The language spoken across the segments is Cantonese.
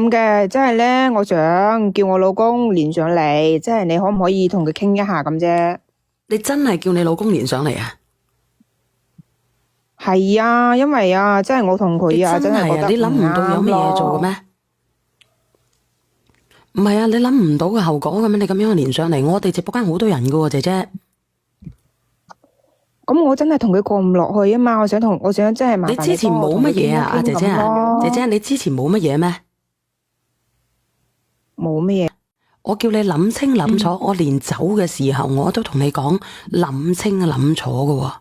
咁嘅，即係咧，我想叫我老公連上嚟，即係你可唔可以同佢傾一下咁啫？你真係叫你老公連上嚟啊？係啊，因為啊，即係我同佢啊，真係覺得你諗唔到有咩嘢做嘅咩？唔係啊，你諗唔到嘅後果嘅咩？你咁樣連上嚟，我哋直播間好多人噶喎，姐姐。咁我真係同佢過唔落去啊嘛，我想即係麻煩你之前冇乜嘢啊，阿姐姐啊，姐姐，你之前冇乜嘢咩？冇乜嘢。我叫你諗清諗楚，我連走嘅時候我都同你講諗清諗楚噶喎。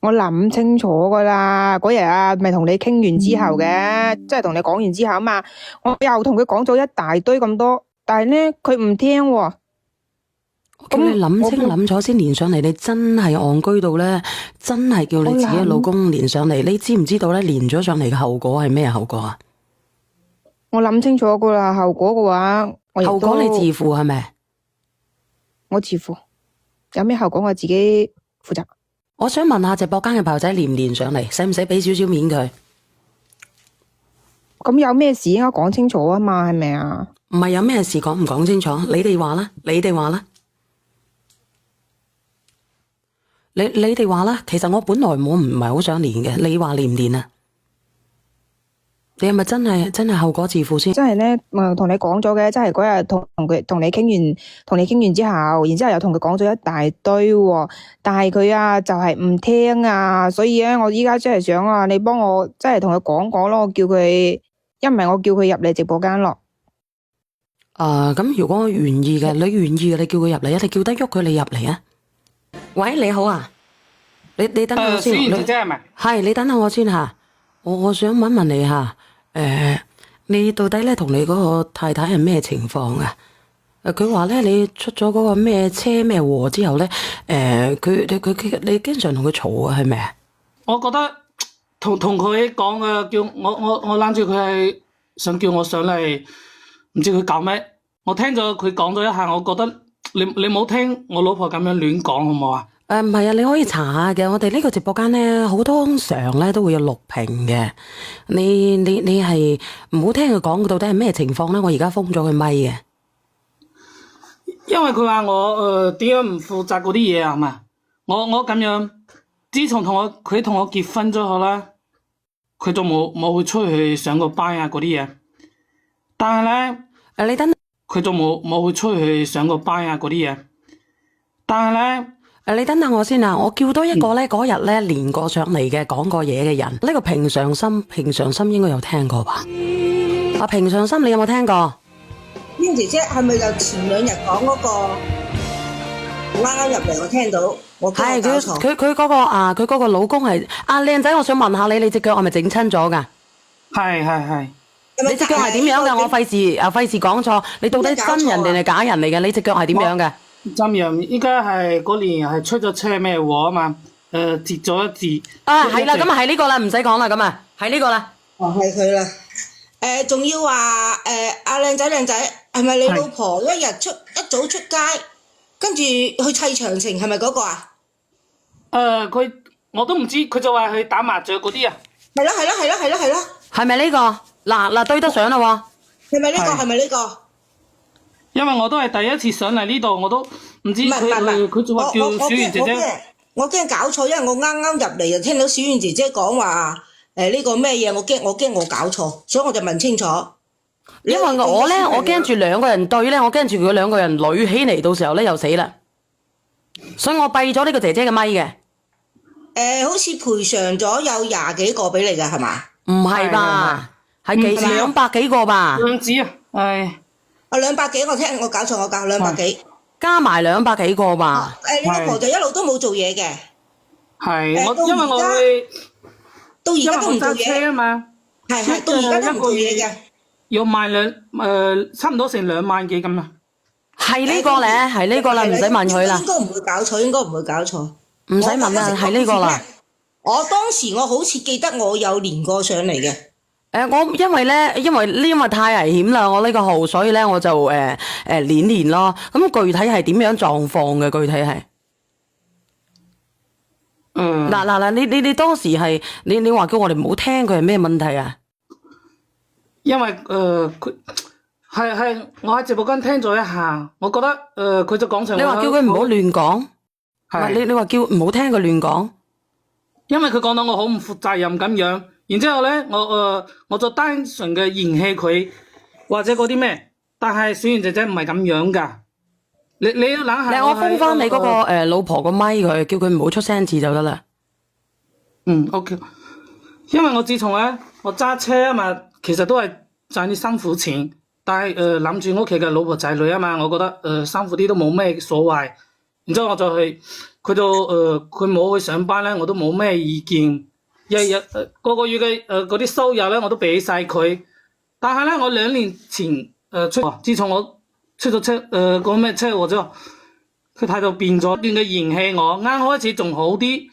我諗清楚噶啦，嗰日啊，咪同你傾完之後嘅，即係同你講完之後啊嘛，我又同佢講咗一大堆咁多，但係咧佢唔聽喎。我叫你諗清諗楚先連上嚟，你真係戇居到咧，真係叫你自己老公連上嚟，你知唔知道咧？連咗上嚟嘅後果係咩後果啊？我諗清楚噶啦，後果嘅話，後果你自負係咪？我自負，有咩後果我自己負責。我想問下直播間嘅朋友仔連唔連上嚟，使唔使俾少少面佢？咁有咩事應該講清楚啊嘛，係咪啊？唔係有咩事講唔講清楚？你哋話啦，你哋話啦。你哋話啦，其實我本來我唔係好想連嘅，你話連唔連啊？你係咪真係後果自負先？真係咧，同你講咗嘅，真係嗰日同你傾完之後，然之後又同佢講咗一大堆喎，但係佢啊就係唔聽啊，所以咧我依家真係想啊，你幫我真係同佢講講咯，我叫佢，一唔係我叫佢入嚟直播間咯。咁如果我願意嘅，你願意嘅，你叫佢入嚟啊，你叫得喐佢，你入嚟啊。喂，你好啊，你等我先。小賢姐姐係咪？係，你等下我先吓，我想問問你吓。你到底咧同你嗰個太太係咩情況啊？佢話咧你出咗嗰個咩車咩禍之後咧，你經常同佢嘈啊，係咪啊？我覺得同佢講嘅，叫我諗住佢係想叫我上嚟，唔知佢搞咩？我聽咗佢講咗一下，我覺得你冇聽我老婆咁樣亂講好唔好啊？唔係啊，你可以查下嘅。我哋呢個直播間咧，好通常咧都會有錄屏嘅。你係唔好聽佢講到底係咩情況咧？我而家封咗佢咪嘅。因為佢話我點樣唔負責嗰啲嘢啊嘛。我咁樣，自從佢同我結婚咗後啦，佢就冇出去上過班啊嗰啲嘢。但係咧，你等佢就冇出去上過班啊嗰啲嘢。但係咧。你等等我先啊！我叫多一個咧，嗰日咧連過上嚟嘅講過嘢嘅人，呢個平常心應該有聽過吧？平常心你有冇聽過？邊姐姐係咪就前兩日講嗰個啱啱入嚟我聽到？我係佢嗰個老公係靚仔，我想問下你隻腳係咪整親咗㗎？係。你隻腳係點樣㗎？我費事講錯，你到底真人定係假人嚟嘅？你隻腳係點樣嘅？真人，依家係嗰年係出咗車咩禍啊嘛？截咗一截。係啦，咁啊係呢個啦，唔使講啦，咁啊係呢個啦。哦，係佢啦。仲要話阿靚仔，係咪你老婆一早出街，跟住去砌長城，係咪嗰個啊？佢我都唔知，佢就話去打麻雀嗰啲啊。係啦。係咪呢個？嗱對得上啦喎。係咪呢個？因為我都係第一次上嚟呢度，我都唔知佢就話叫小圓姐姐。我驚搞錯，因為我啱啱入嚟就聽到小圓姐姐講話呢個咩嘢，我驚我搞錯，所以我就問清楚。因為我驚住兩個人對咧，我驚住佢兩個人捋起嚟，到時候咧又死啦，所以我閉咗呢個姐姐嘅咪嘅。好似賠償咗有20幾個俾你㗎係嘛？唔係吧？係200幾個吧？唔止啊，係。200幾，我搞錯，我搞200幾，加埋200幾個吧。你老婆就一路都冇做嘢嘅。係，因為我會到而家都唔做嘢啊嘛。係，到而家都唔做嘢嘅。要賣差唔多成2萬幾咁啊。係呢個咧，係呢個啦，唔使問佢啦。應該唔會搞錯。唔使問啦，係呢個啦。我當時我好似記得我有連過上嚟嘅。我因為太危險啦，我呢個號，所以咧我就連咯。咁具體係點樣狀況嘅？具體係嗱，你當時係你話叫我哋唔好聽佢係咩問題啊？因為佢係我喺直播間聽咗一下，我覺得佢就講成你話叫佢唔好亂講，係你話叫唔好聽佢亂講。因為佢講到我好唔負責任咁樣，然之後咧我就單純嘅嫌棄佢或者嗰啲咩，但係小妍姐姐唔係咁樣噶，你要諗下我封翻你嗰個老婆個咪佢，叫佢唔好出聲字就得啦。OK， 因為我自從咧我揸車啊嘛，其實都係賺啲辛苦錢，但係諗住屋企嘅老婆仔女啊嘛，我覺得辛苦啲都冇咩所謂。然之後我就去，佢佢冇去上班咧，我都冇咩意見。日日個月嘅嗰啲收入咧，我都俾晒佢。但係咧，我2年前自從我出咗車個咩車禍之後，佢態度變咗，不斷嘅嫌棄我。啱開始仲好啲，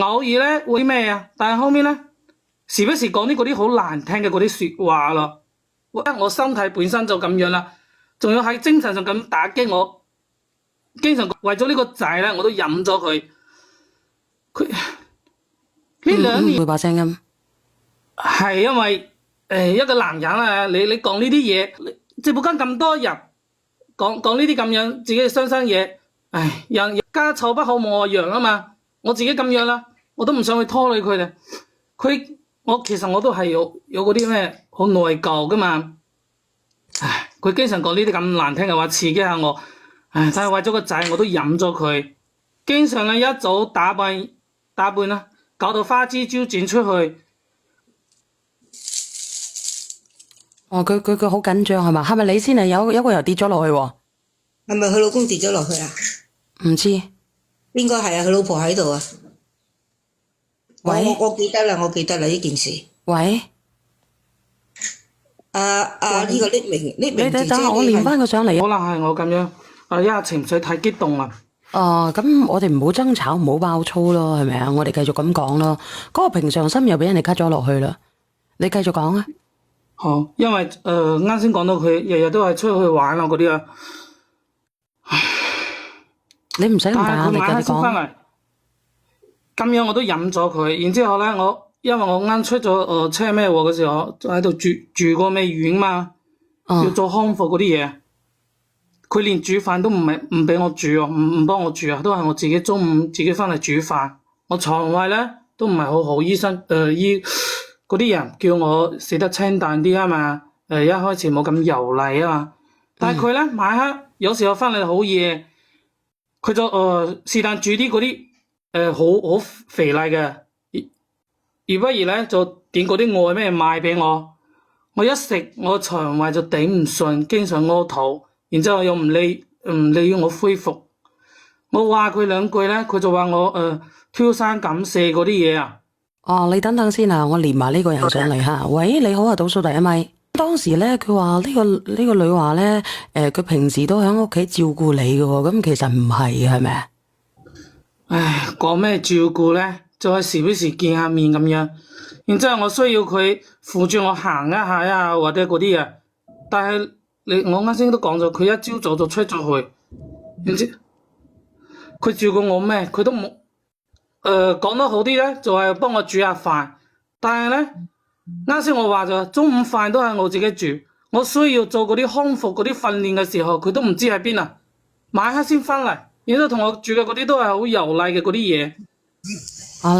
偶爾咧會咩啊？但係後面咧，時不時講啲嗰啲好難聽嘅嗰啲說話咯。我身體本身就咁樣啦，仲要喺精神上咁打擊我。經常為咗呢個仔咧，我都忍咗佢。佢呢2年會把聲音係因為一個男人啊，你講呢啲嘢，直播間咁多人講呢啲咁樣自己嘅傷心嘢，唉，人家醜不好冇我樣啊嘛，我自己咁樣啦，我都唔想去拖累佢哋。其實我都係有嗰啲咩好內疚噶嘛，唉，佢經常講呢啲咁難聽嘅話刺激下我。唉，但係為咗個仔，我都忍咗佢。經常咧一早打扮啦，搞到花枝招展出去。哦，佢好緊張係嘛？係咪你先係有個人跌咗落去喎？係咪佢老公跌咗落去啊？唔知應該係啊，佢老婆喺度啊。喂，我記得啦呢件事。喂，呢個匿名你姐姐，等下我連翻佢上嚟。可能係我咁樣。一下情緒太激動啦。咁我哋唔好爭吵，唔好爆粗咯，係咪啊？我哋繼續咁講咯。嗰個平常心又俾人哋 cut 咗落去啦。你繼續講啊。好，因為啱先講到佢日日都係出去玩啊嗰啲啊。你唔使咁大壓力但係佢晚黑先翻講。嚟，咁樣我都忍咗佢。然之後咧，因為我啱出咗車咩禍嘅時候，就喺度住過咩院嘛，要做康復嗰啲嘢。佢連煮飯都唔俾我煮啊，唔幫我煮啊，都係我自己中午自己翻嚟煮飯。我腸胃咧都唔係好好，醫生嗰啲人叫我食得清淡啲啊嘛，一開始冇咁油膩啊嘛。但係佢咧晚黑有時候翻嚟好夜，佢就是但煮啲嗰啲好肥膩嘅，而不如咧就點嗰啲外賣賣俾我。我一食我腸胃就頂唔順，經常屙肚。然之後又唔理我恢復，我話佢2句咧，佢就話我挑三揀四嗰啲嘢啊。你等等先啊，我連埋呢個人上嚟吓。喂，你好啊，倒數第1咪。當時咧，佢話呢個女話咧，佢平時都喺屋企照顧你嘅喎，咁其實唔係係咪？唉，講咩照顧咧？就係時不時見下面咁樣。然之後我需要佢扶住我行一下啊，或者嗰啲啊，但係。我啱先都講咗，佢一朝早就出咗去，然之佢照顧我咩？佢都冇講得好啲咧，就係幫我煮下飯。但係咧，啱先我話咗，中午飯都係我自己煮。我需要做嗰啲康復嗰啲訓練嘅時候，佢都唔知喺邊啊！晚黑先翻嚟，然之後同我煮嘅嗰啲都係好油膩嘅嗰啲嘢。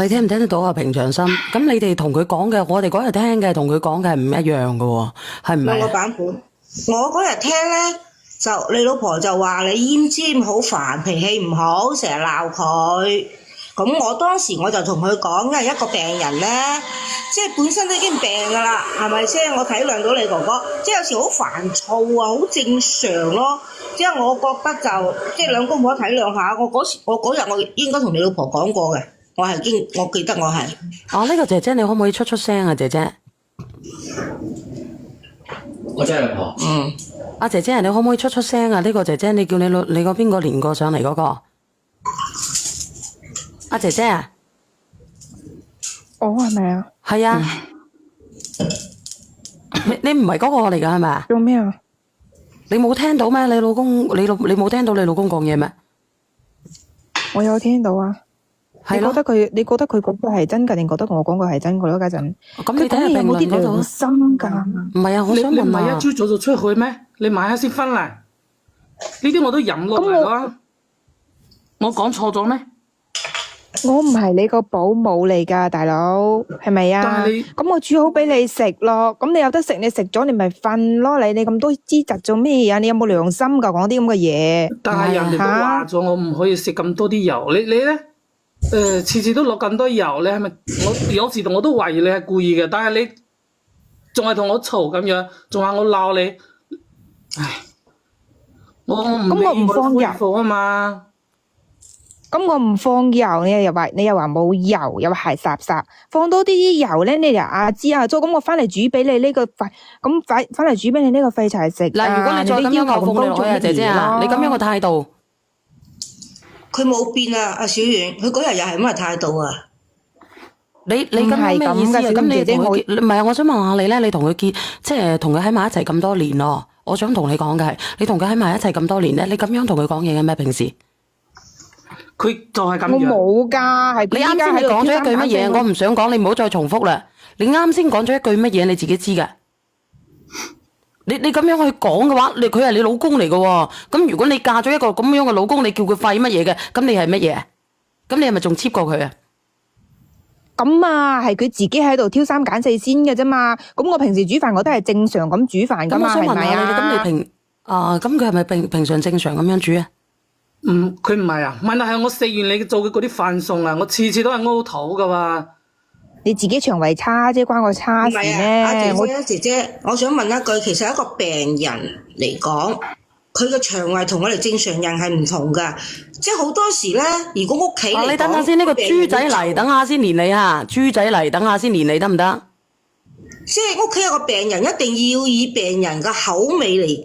你聽唔聽得到啊？平常心，咁你哋同佢講嘅，我哋嗰日聽嘅同佢講嘅係唔一樣嘅喎，係唔係？兩個版本。我嗰日聽咧，就你老婆就話你奄尖好煩，脾氣唔好，成日鬧佢。咁我當時我就同佢講，因為一個病人咧，即係本身都已經病噶啦，係咪先？我體諒到你哥哥，即係有時好煩躁啊，好正常咯。即係我覺得就即係兩公婆體諒下。我嗰日我應該同你老婆講過嘅，我記得我係。呢個姐姐你可唔可以出聲啊，姐姐？我真係老婆。阿姐姐，你可唔可以出聲啊？呢個姐姐，你叫你個邊個連過上嚟嗰個？阿姐姐啊，我係咪啊？係啊，你唔係嗰個嚟㗎係咪啊？做咩啊？你冇聽到咩？你冇聽到你老公講嘢咩？我有聽到啊。係咯。你覺得佢講句係真㗎，定覺得同我講句係真㗎咯？家陣咁你睇下評佢講嘢有冇論嗰度啲良。心㗎？唔係啊，我想你唔係問啊一，朝早就出去咩？你晚黑先翻嚟，呢啲我都忍落嚟啦。我講錯咗咩？我唔係你個保姆嚟㗎，大佬係咪啊？但係你咁我煮好俾你食咯，咁你有得食，你食咗你咪瞓咯。你咁多資質做咩啊？你有冇良心㗎？講啲咁嘅嘢。但係人哋都話咗我唔可以食咁多啲油，你咧？次次都落咁多油，你係咪？我有時我都懷疑你係故意嘅，但係你仲係同我嘈咁樣，仲話我鬧你，唉，我唔咁我唔放油恢復啊嘛。咁我唔放油，你又話冇油，又話係霎，放多啲油咧，你又知咗，咁我翻嚟煮俾你呢個廢，咁翻嚟煮俾你呢個廢柴食。嗱，如果你再咁樣求奉你落去啊，姐姐啊，你咁樣嘅態度，佢冇變啊，阿小遠，佢嗰日又係咁嘅態度啊。你咁樣咩意思啊？咁你同佢結，唔係啊？我想問下你咧，你同佢結，即係同佢喺埋一齊咁多年咯。我想同你講嘅係，你同佢喺埋一齊咁多年咧，你咁樣同佢講嘢嘅咩？平時？佢就係咁我樣。冇㗎，係你啱先你講咗一句乜嘢？我唔想講，你唔好再重複啦。你啱先講咗一句乜嘢？你自己知㗎。你咁樣去講嘅話，佢係你老公嚟嘅喎。咁如果你嫁咗一個咁樣嘅老公，你叫佢廢乜嘢嘅？咁你係乜嘢？咁你係咪仲 cheap 過佢啊？咁啊，係佢自己喺度挑三揀四先嘅啫嘛。咁我平時煮飯我都係正常咁煮飯㗎咁我嘛，係咪想問下你，咁啊？咁佢係咪平常正常咁樣煮啊？佢唔係啊，問題係我食完你做嘅嗰啲飯餸啊，我次次都係屙肚噶喎。你自己腸胃差啫，關我差事唔係啊，阿咩？姐，我想問一句，其實一個病人嚟講，佢嘅腸胃同我哋正常人係唔同噶，即係好多時咧，如果屋企嚟講，你等下先，呢個豬仔嚟，等下先連你啊！豬仔嚟，等下先連你得唔得？即係屋企有個病人，一定要以病人嘅口味嚟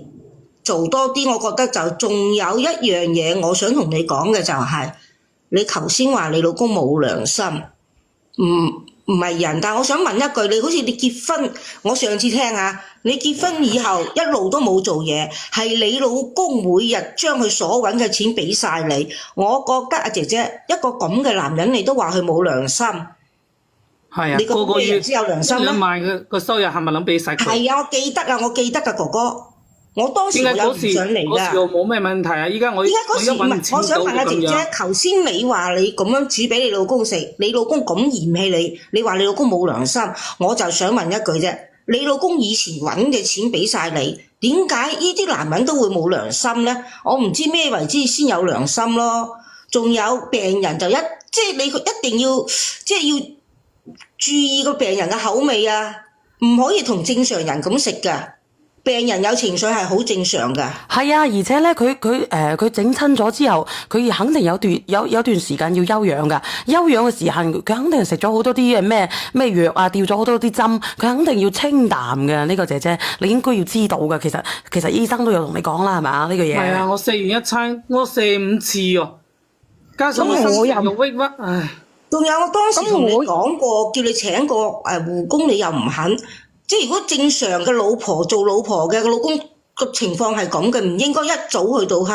做多啲。我覺得就仲有一樣嘢，我想同你講嘅就係，你頭先話你老公冇良心，唔係人，但我想問一句，你好似你結婚，我上次聽啊，你結婚以後一路都冇做嘢，係你老公每日將佢所揾嘅錢俾晒你，我覺得阿姐姐一個咁嘅男人，你都話佢冇良心，係啊，你個個月先有良心一啦。萬嘅個收入係咪諗俾晒佢？係啊，我記得噶哥哥，我當時點解我有唔上嚟嗰時我噶。冇咩問題啊？依家我依家嗰時唔我一揾係，我想錢到問阿姐姐咁樣，，頭先你話你咁樣煮俾你老公食，你老公咁嫌棄你，你話你老公冇良心，我就想問一句啫，你老公以前揾嘅錢俾晒你，點解呢啲男人都會冇良心呢？我唔知咩為之先有良心咯。仲有病人就即係你一定要即係要注意個病人嘅口味啊，唔可以同正常人咁食噶。病人有情緒係好正常噶。係啊，而且咧，佢整親咗之後，佢肯定有段時間要休養噶。休養嘅時間，佢肯定食咗好多啲嘅咩藥啊，吊咗好多啲針，佢肯定要清淡嘅。呢個姐姐，你應該要知道噶。其實醫生都有同你講啦，係咪啊？呢個嘢係啊，我食完一餐，我食5次喎，加上我身體又鬱鬱，唉。仲有我當時同你講過，叫你請個護工，你又唔肯。即係如果正常嘅老婆做老婆嘅個老公個情況係咁嘅，唔應該一早去到黑。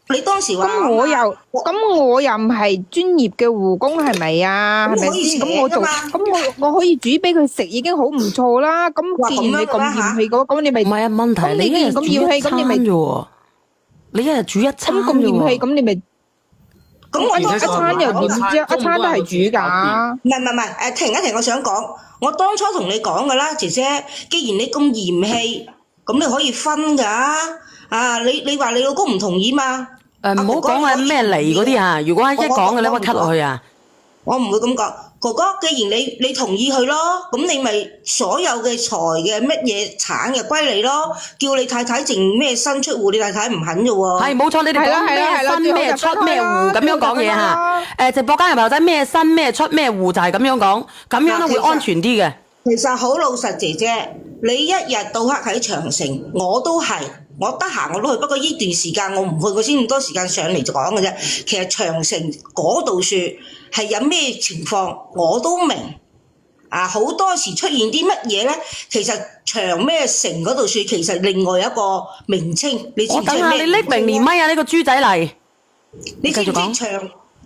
你當時話咁我又唔係專業嘅護工，係咪啊？係咪先？咁我可以煮俾佢食，已經好唔錯啦。咁既然你咁嫌棄嘅話，咁你咪唔係啊？問題咁你一日咁煮一餐啫喎，你一日煮一餐咁嫌棄，咁你咪咁我當初一餐又點啫？一餐都係煮㗎。唔係，停一停，我想講，我當初同你講㗎啦，姐姐，既然你咁嫌棄，咁你可以分㗎。啊，你話你老公唔同意嘛？唔好講係咩嚟嗰啲啊！如果一講嘅咧，我 cut 落去啊！我唔會咁講，哥哥，既然你同意佢咯，咁你咪所有嘅財嘅乜嘢產嘅歸你咯，叫你太太淨咩身出戶，你太太唔肯啫喎。係冇錯，你哋講咩身咩出咩戶咁樣講嘢嚇。直播間入邊有仔咩身咩出咩戶就係咁樣講，咁樣咧會安全啲嘅。其實好老實，姐姐，你一日到黑喺長城，我都係。我得閒我都去，不過呢段時間我唔去，我先咁多時間上嚟講嘅啫。其實長城嗰度說係有咩情況，我都明。啊，好多時出現啲乜嘢咧？其實長咩城嗰度說，其實另外一個名稱，你知唔知咩名稱？我等下你匿名連咪啊！呢個豬仔嚟，你知唔知繼續講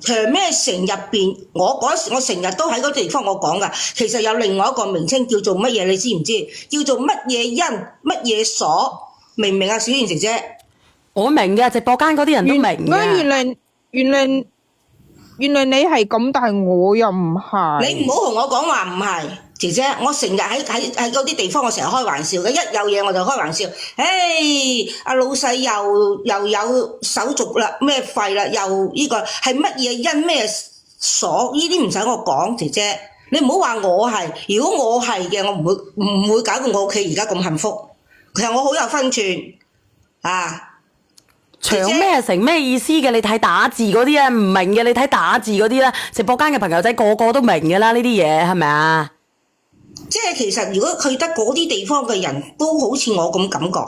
長咩城入邊，我嗰時我成日都喺嗰個地方我講噶，其實有另外一個名稱叫做乜嘢，你知唔知？叫做乜嘢因乜嘢所，明唔明啊？小燕姐姐，我明嘅，直播間嗰啲人都明嘅。原來你係咁，但係我又唔係。你唔好同我講話唔係，姐姐，我成日喺嗰啲地方，我成日開玩笑嘅，一有嘢我就開玩笑。阿老細又有手續啦，咩費啦，又呢個係乜嘢因咩所？呢啲唔使我講，姐姐，你唔好話我係。如果我係嘅，我唔會搞到我屋企而家咁幸福。其實我好有分寸啊！長咩成咩意思嘅？你睇打字嗰啲啊，唔明嘅你睇打字嗰啲啦。直播間嘅朋友仔個個都明嘅啦，呢啲嘢係咪啊？即係其實如果去得嗰啲地方嘅人都好似我咁感覺，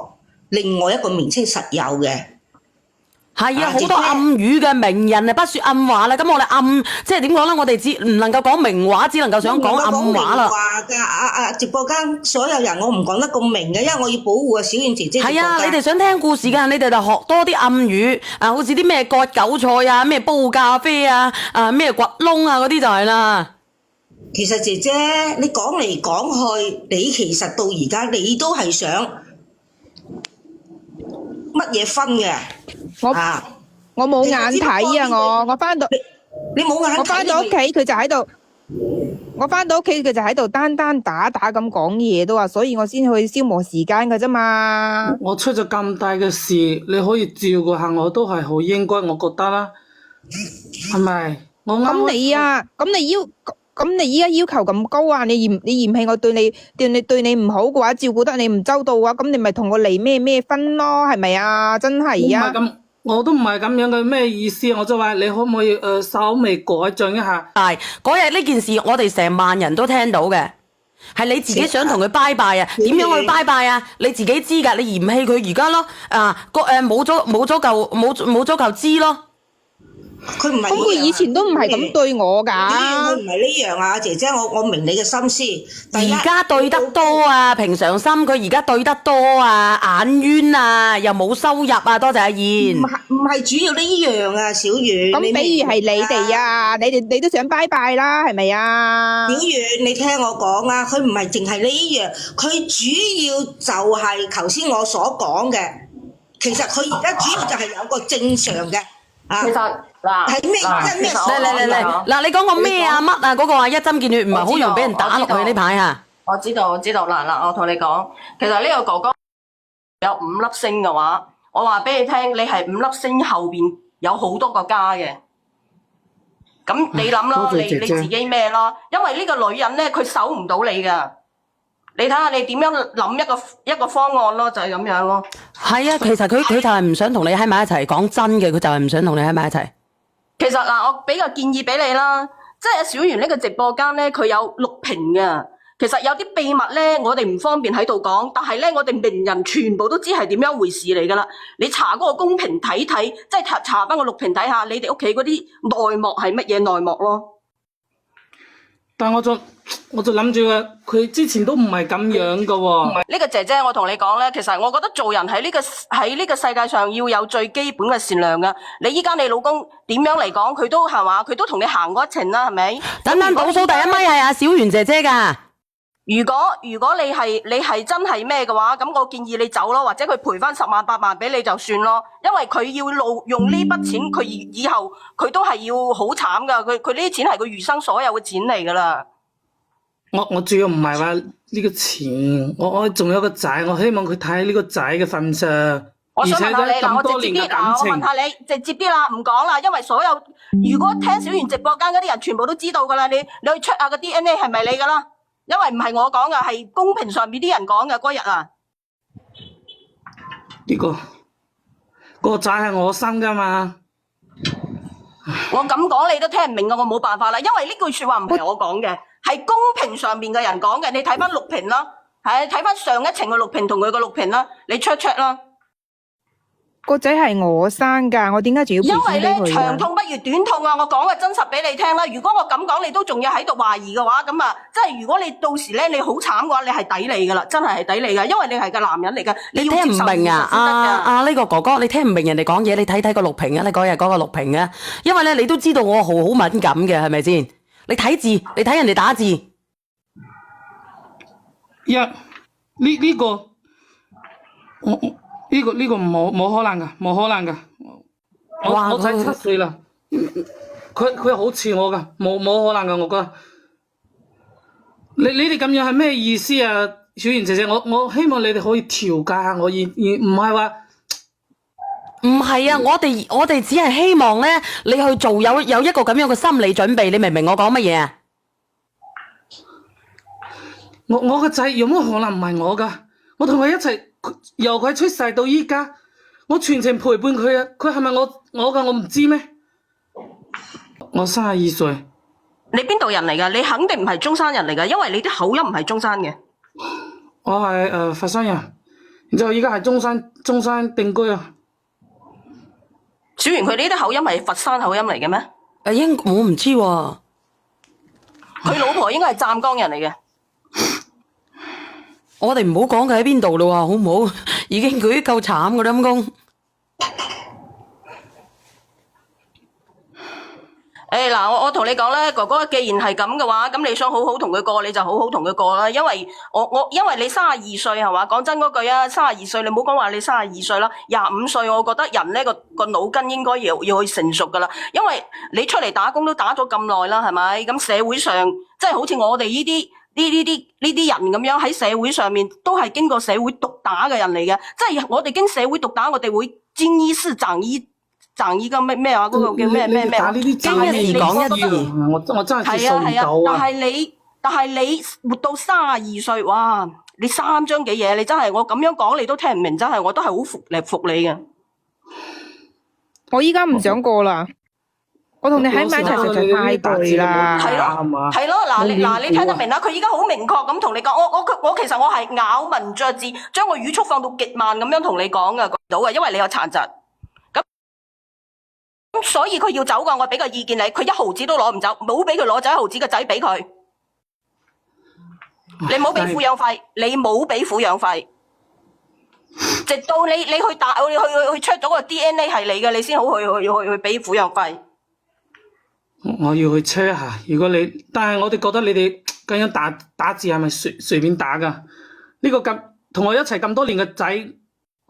另外一個名稱實有嘅。係啊，好多暗語嘅名人啊，不說暗話啦。咁我哋即係點講咧？我哋只唔能夠講明話，只能夠想講暗話啦。話㗎，直播間所有人我唔講得咁明嘅，因為我要保護啊小燕姐姐。係啊，你哋想聽故事㗎，你哋就學多啲暗語啊，好似啲咩割韭菜啊，咩煲咖啡啊，咩掘窿啊嗰啲就係啦。其實姐姐，你講嚟講去，你其實到而家你都係想乜嘢分嘅？我冇眼睇啊！我翻到你冇眼睇，我翻到屋企佢就喺度，我翻到屋企佢就喺度單打咁講嘢都話，所以我先去消磨時間㗎啫嘛。我出咗咁大嘅事，你可以照顧下我都係好應該，我覺得啦，係咪？咁你依家要求咁高啊？你嫌棄我對你唔好嘅話，照顧得你唔周到嘅話，咁你咪同我離咩分咯？係咪啊？真係啊！我都唔係咁樣嘅，咩意思？我就話你可唔可以稍微改進一下？係嗰日呢件事，我哋成萬人都聽到嘅，係你自己想同佢拜拜啊？點樣去拜拜啊？你自己知㗎，你嫌棄佢而家咯冇咗嚿枝咯。佢唔係，咁佢以前都唔係咁對我㗎。佢唔係呢樣啊，姐姐，我明你嘅心思。而家對得多啊，平常心佢而家對得多啊，眼冤啊，又冇收入啊，多謝阿燕。唔係主要呢樣啊，小月。咁比如係你哋啊，你都想拜拜啦，係咪啊？小月，你聽我講啊，佢唔係淨係呢樣，佢主要就係頭先我所講嘅。其實佢而家主要就係有個正常嘅啊。其實係咩？即係咩？嗱，你講個咩啊？乜啊？嗰個話一針見血，唔係好容易俾人打落去呢排啊！我知道。嗱，我同你講，其實呢個哥哥有5粒星嘅話，我話俾你聽，你係5粒星後邊有好多個家嘅。咁你諗咯，你自己咩咯？因為呢個女人咧，佢守唔到你噶。你睇下你點樣諗一個方案咯，就係咁樣咯。係啊，其實佢就係唔想同你喺埋一齊。講真嘅，佢就係唔想同你喺埋一齊。其實嗱，我俾個建議俾你啦，即係小圓呢個直播間咧，佢有錄屏嘅。其實有啲秘密咧，我哋唔方便喺度講，但係咧，我哋名人全部都知係點樣回事嚟噶啦。你查嗰個公屏睇睇，即係查翻個錄屏睇下，你哋屋企嗰啲內幕係乜嘢內幕咯。但我就諗住佢之前都唔係咁樣噶喎。呢個姐姐，我同你講咧，其實我覺得做人喺呢個世界上要有最基本嘅善良噶。你依家你老公點樣嚟講，佢都係嘛，佢都同你行過一程啦，係咪？等倒數第一咪係阿小圓姐姐噶。如果你係真係咩嘅話，咁我建議你走咯，或者佢賠翻10萬8萬俾你就算咯。因為佢要用呢筆錢，佢以後佢都係要好慘噶。佢呢啲錢係佢餘生所有嘅錢嚟噶啦。我主要唔係話呢個錢，我仲有個仔，我希望佢睇喺呢個仔嘅份上。我想問下你嗱，咁多年嘅感情，我問下你直接啲啦，唔講啦，因為所有如果聽小圓直播間嗰啲人全部都知道噶啦，你去 check 下個 DNA 係咪你噶啦？因為唔係我講噶，係公屏上面啲人講嘅嗰日啊。呢個仔係我生噶嘛？我咁講你都聽唔明啊！我冇辦法啦，因為呢句說話唔係我講嘅，係公屏上面嘅人講嘅。你睇翻錄屏啦，係睇翻上一程嘅錄屏同佢個錄屏啦，你 check 啦。個仔係我生噶，我點解仲要賠因為咧錢俾佢啊？長痛不如短痛啊！我講個真實俾你聽啦。如果我咁講，你都仲要喺度懷疑嘅話，咁啊，即係如果你到時咧你好慘嘅話，你係抵你噶啦，真係抵你噶，因為你係個男人嚟噶，你要聽唔接受明啊？現實先得㗎呢個哥哥，你聽唔明人哋講嘢，你睇睇個錄屏啊！你嗰日嗰個錄屏啊，因為咧你都知道我好敏感嘅，係咪先？你睇字，你睇人哋打字，呢個呢個冇可能噶，冇可能噶。哇我仔7歲啦，佢好似我噶，冇可能噶，我覺得。你哋咁樣係咩意思啊？小妍姐姐，我希望你哋可以調解下我，而唔係話。唔係啊！我哋只係希望咧，你去做有一個咁樣嘅心理準備，你明唔明我講乜嘢啊？我個仔有乜可能唔係我噶？我同佢一齊，由佢出世到依家，我全程陪伴佢啊！佢係咪我噶？我唔知咩？我32歲，你邊度人嚟噶？你肯定唔係中山人嚟噶，因為你啲口音唔係中山嘅。我係佛山人，然之後依家係中山定居啊。小圓佢呢啲口音係佛山口音嚟嘅咩？我唔知喎。佢老婆應該係湛江人嚟嘅。我哋唔好講佢喺邊度咯，好唔好？已經佢夠慘噶啦，陰公。嗱，我同你講咧，哥哥，既然係咁嘅話，咁你想好好同佢過，你就好好同佢過啦。因為因為你32歲係嘛？講真嗰句啊，32歲你唔好講話你32歲啦，25歲我覺得人咧個腦筋應該要去成熟噶啦。因為你出嚟打工都打咗咁耐啦，係咪？咁社會上即係好似我哋呢啲人咁樣喺社會上面都係經過社會毒打嘅人嚟嘅，即係我哋經社會毒打，我哋會經一事長一個咩話嗰個叫咩啊？經一事講一字。我真係接受唔到啊！但係你活到32歲，哇！你3張幾嘢，你真係我咁樣講你都聽唔明，真係我都係好服你嘅。我依家唔想過啦，我同你喺埋一齊實在太攰啦。係咯，嗱你聽得明啦？佢依家好明確咁同你講，我其實我係咬文嚼字，將個語速放到極慢咁樣同你講噶，到嘅，因為你有殘疾。咁所以佢要走噶，我俾個意見你，佢1毫子都攞唔走，冇俾佢攞走1毫子，個仔俾佢，你冇俾撫養費，你冇俾撫養費，直到你去check 咗個 DNA 係你嘅，你先好去俾撫養費。我要去 check 下，如果你，但係我哋覺得你哋咁樣打字係咪隨便打噶？呢個咁同我一齊咁多年嘅仔。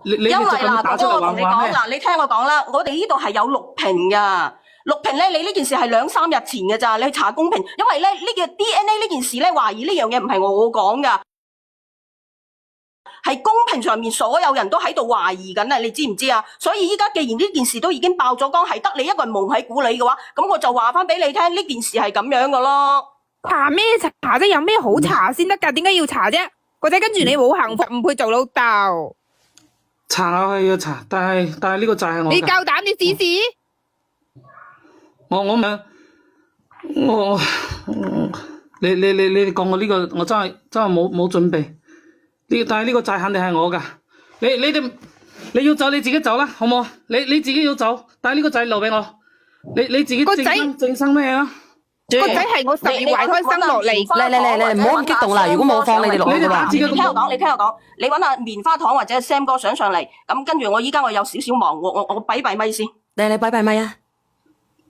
因為嗱，哥哥我同你講嗱，你聽我講啦，我哋呢度係有錄屏噶，錄屏咧，你呢件事係2、3日前嘅咋，你去查公平，因為咧呢個 DNA 呢件事咧，懷疑呢樣嘢唔係我講噶，係公屏上面所有人都喺度懷疑緊啊，你知唔知啊？所以依家既然呢件事都已經爆咗光，係得你一個人蒙喺鼓裏嘅話，咁我就話翻俾你聽，呢件事係咁樣嘅咯。查咩查啫？有咩好查先得噶？點解要查啫？個仔跟住你冇幸福，唔配做老豆。查係要查，但係呢個就係我。你夠膽你試試？你講我呢個，我真係冇準備。但係呢個債肯定係我噶。你哋要走你自己走啦，好唔好？你自己要走，但係呢個債留俾我。你自己正生咩啊？個仔係我10月懷胎生落嚟。嚟，唔好咁激動啦！如果冇放你哋落去啦。你聽我講，你揾下棉花糖或者 Sam 哥上嚟，咁跟住我依家我有少少忙，我閉咪先。你閉咪啊！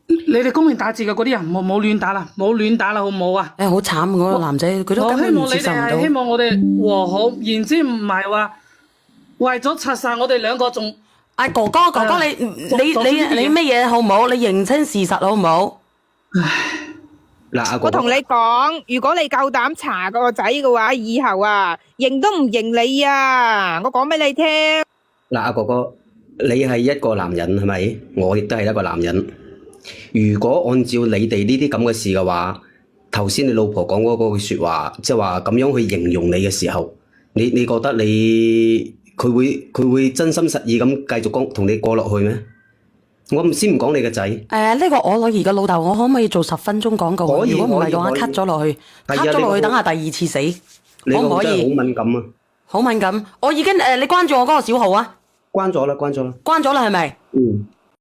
你哋公屏打字嘅嗰啲人，冇亂打啦，冇亂打啦，好唔好啊？好慘嗰個男仔，佢都根本唔接受唔到。我希望我哋和好，然之唔係話為咗拆散我哋兩個仲。哥哥，你咩嘢好唔好？你認清事實好唔好？我同你講，如果你夠膽查個仔嘅話，以後啊認都唔認你啊！我講俾你聽。阿哥哥，你係一個男人係咪？我亦都係一個男人。如果按照你哋呢啲咁嘅事嘅話，頭先你老婆講嗰句說話，即係話咁樣去形容你嘅時候，你覺得佢會真心實意咁繼續同你過落去咩？我先唔講你嘅仔。呢個我女兒嘅老豆，我可唔可以做10分鐘廣告？如果唔係嘅話，cut咗落去，cut咗落去，等下第2次死，可唔可以？好敏感啊！好敏感，我已經你關注我嗰個小號啊！關咗啦，關咗啦。關咗啦係咪？嗯。